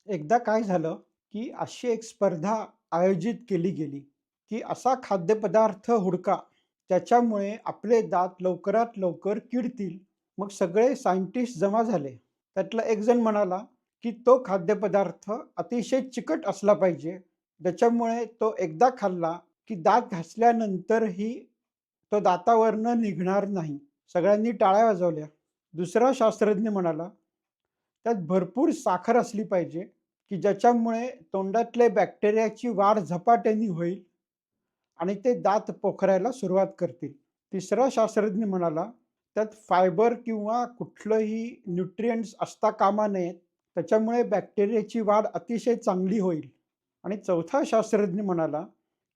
एकदा काय झालं, की अशी एक स्पर्धा आयोजित केली गेली, की असा खाद्यपदार्थ हुडका, त्याच्यामुळे आपले दात लवकरात लवकर किडतील. मग सगळे सायंटिस्ट जमा झाले. त्यातला एक जण म्हणाला, की तो खाद्यपदार्थ अतिशय चिकट असला पाहिजे. त्याच्यामुळे तो एकदा खाल्ला, की दात घासल्यानंतरही तो दातावरनं निघणार नाही. सगळ्यांनी टाळ्या वाजवल्या. दुसरा शास्त्रज्ञ म्हणाला, त्यात भरपूर साखर असली पाहिजे, की ज्याच्यामुळे तोंडातले बॅक्टेरियाची वाढ झपाट्याने होईल आणि ते दात पोखरायला सुरुवात करतील. तिसरा शास्त्रज्ञ म्हणाला, त्यात फायबर किंवा कुठलंही न्यूट्रिएंट्स असता कामा नयेत. त्याच्यामुळे बॅक्टेरियाची वाढ अतिशय चांगली होईल. आणि चौथा शास्त्रज्ञ म्हणाला,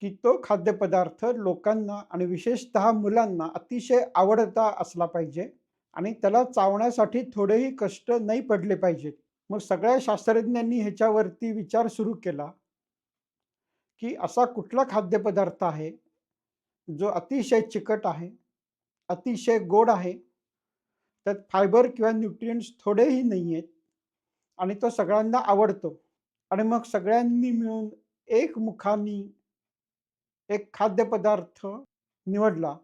की तो खाद्यपदार्थ लोकांना आणि विशेषतः मुलांना अतिशय आवडता असला पाहिजे आणि त्याला चावण्यासाठी थोडेही कष्ट नाही पडले पाहिजेत. मग सगळ्या शास्त्रज्ञांनी ह्याच्यावरती विचार सुरू केला, की असा कुठला खाद्यपदार्थ आहे, जो अतिशय चिकट आहे, अतिशय गोड आहे, त्यात फायबर किंवा न्यूट्रिएंट्स थोडेही नाही आहेत आणि तो सगळ्यांना आवडतो. आणि मग सगळ्यांनी मिळून एकमुखाने एक खाद्यपदार्थ निवडला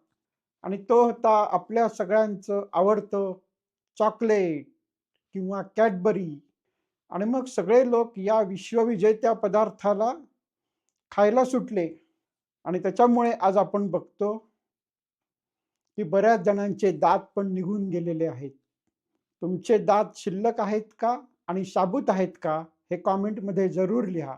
आणि तो होता आपल्या सगळ्यांचं आवडतं चॉकलेट किंवा कॅडबरी. आणि मग सगळे लोक या विश्वविजेत्या पदार्थाला खायला सुटले आणि त्याच्यामुळे आज आपण बघतो, की बऱ्याच जणांचे दात पण निघून गेलेले आहेत. तुमचे दात शिल्लक आहेत का? आणि शाबूत आहेत का? हे कॉमेंटमध्ये जरूर लिहा.